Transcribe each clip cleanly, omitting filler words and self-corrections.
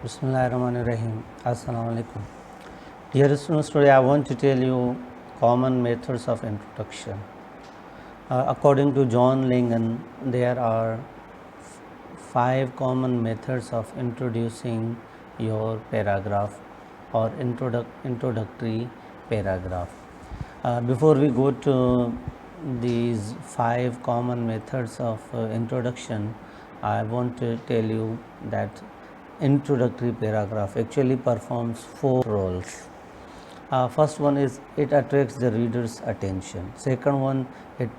Bismillahirrahmanirrahim. Assalamu alaikum. Dear students, today I want to tell you common methods of introduction. According to John Langan, there are 5 common methods of introducing your paragraph or introductory paragraph. Before we go to these 5 common methods of introduction, I want to tell you that introductory paragraph actually performs 4 roles. First one is it attracts the reader's attention. Second one, it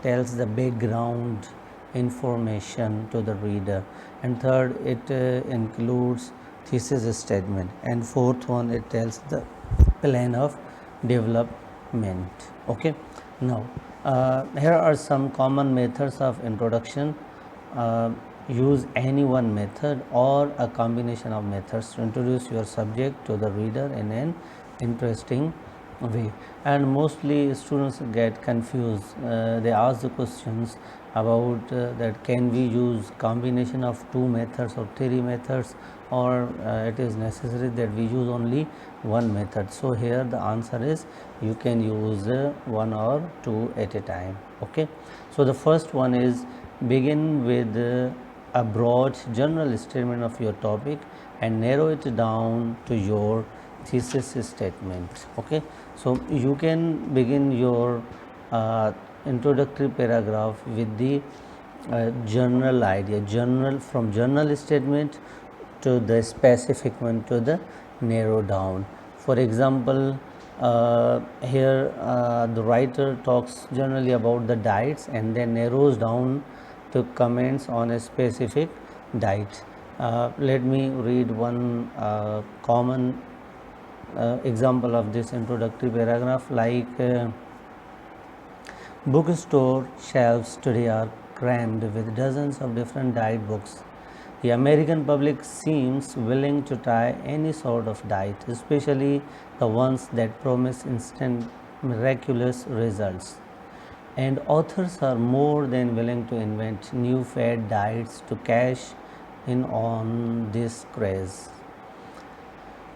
tells the background information to the reader. And third, it includes thesis statement. And fourth one, it tells the plan of development. Okay. Now, here are some common methods of introduction. Use any one method or a combination of methods to introduce your subject to the reader in an interesting way. And mostly students get confused. They ask the questions about that can we use combination of 2 methods or 3 methods, or it is necessary that we use only one method. So here the answer is you can use 1 or 2 at a time. Okay. So the first one is begin with a broad general statement of your topic and narrow it down to your thesis statement. Okay. So you can begin your introductory paragraph with the general idea, from general statement to the specific one to the narrow down. For example, here the writer talks generally about the diets and then narrows down to comments on a specific diet. Let me read one common example of this introductory paragraph, like bookstore shelves today are crammed with dozens of different diet books. The American public seems willing to try any sort of diet, especially the ones that promise instant miraculous results. And authors are more than willing to invent new fad diets to cash in on this craze.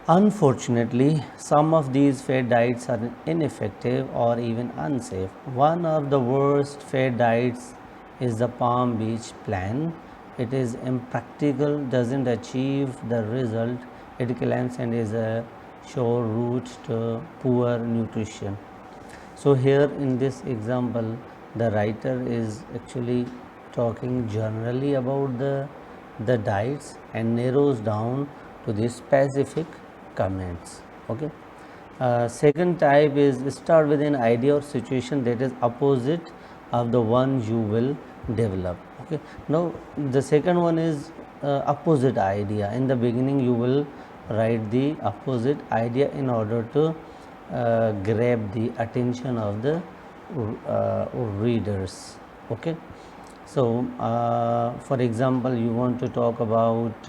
Unfortunately, some of these fad diets are ineffective or even unsafe. One of the worst fad diets is the Palm Beach plan. It is impractical, doesn't achieve the result it claims, and is a sure route to poor nutrition. So here in this example, the writer is actually talking generally about the diets and narrows down to the specific comments. Okay. Second type is start with an idea or situation that is opposite of the one you will develop. Okay. Now the second one is opposite idea. In the beginning you will write the opposite idea in order to grab the attention of the readers. Okay. So for example, you want to talk about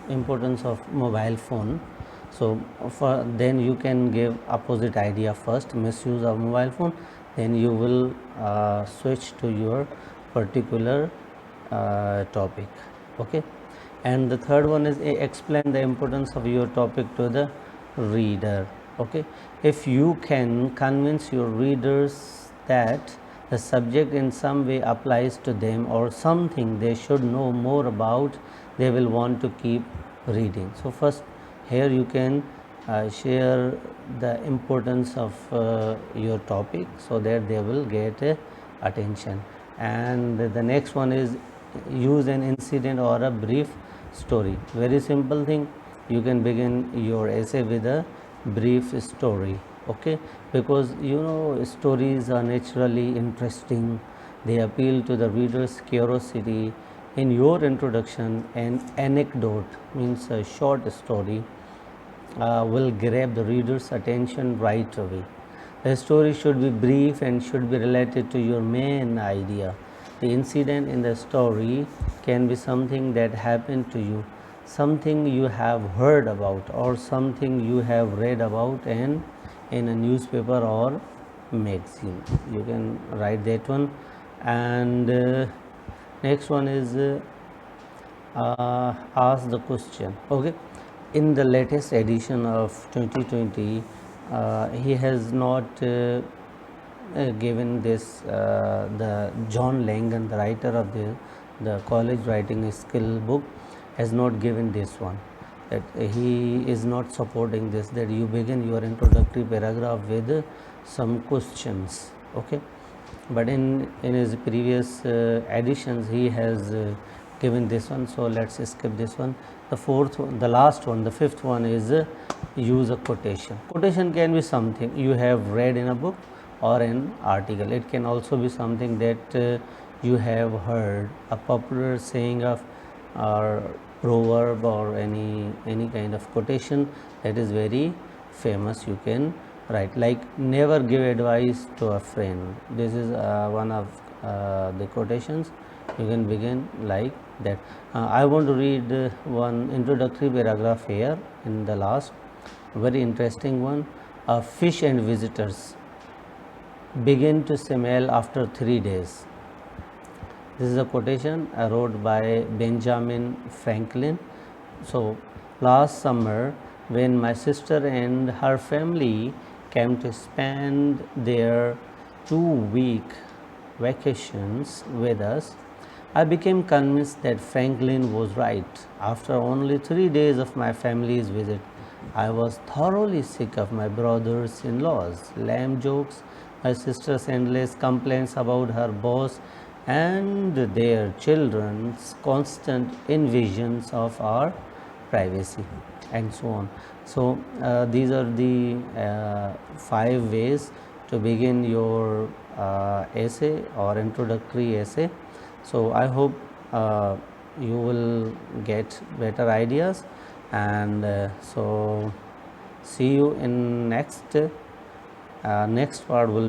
importance of mobile phone. So for then you can give opposite idea first, misuse of mobile phone, then you will switch to your particular topic. Okay. And the third one is explain the importance of your topic to the reader. Okay. If you can convince your readers that the subject in some way applies to them or something they should know more about, they will want to keep reading. So first here you can share the importance of your topic so that they will get attention. And the next one is use an incident or a brief story. Very simple thing, you can begin your essay with a brief story. Okay, because stories are naturally interesting, they appeal to the reader's curiosity. In your introduction, an anecdote means a short story will grab the reader's attention right away. The story should be brief and should be related to your main idea. The incident in the story can be something that happened to you, something you have heard about, or something you have read about and in a newspaper or magazine. You can write that one. And next one is ask the question. Okay, in the latest edition of 2020, he has not given this, the John Langan, the writer of the college writing skill book, has not given this one, that he is not supporting this, that you begin your introductory paragraph with some questions. Okay, but in his previous editions he has given this one, so let's skip this one. The fourth one, the last one, the fifth one is use a quotation. Quotation can be something you have read in a book or an article. It can also be something that you have heard, a popular saying of or proverb, or any kind of quotation that is very famous. You can write, like never give advice to a friend. This is one of the quotations. You can begin like that. I want to read one introductory paragraph here in the last, very interesting one. Fish and visitors begin to smell after 3 days. This is a quotation wrote by Benjamin Franklin. So, last summer, when my sister and her family came to spend their 2-week vacations with us, I became convinced that Franklin was right. After only 3 days of my family's visit, I was thoroughly sick of my brothers-in-law's lame jokes, my sister's endless complaints about her boss, and their children's constant invasions of our privacy, and so on. So these are the 5 ways to begin your essay or introductory essay. So I hope you will get better ideas, and so see you in next part will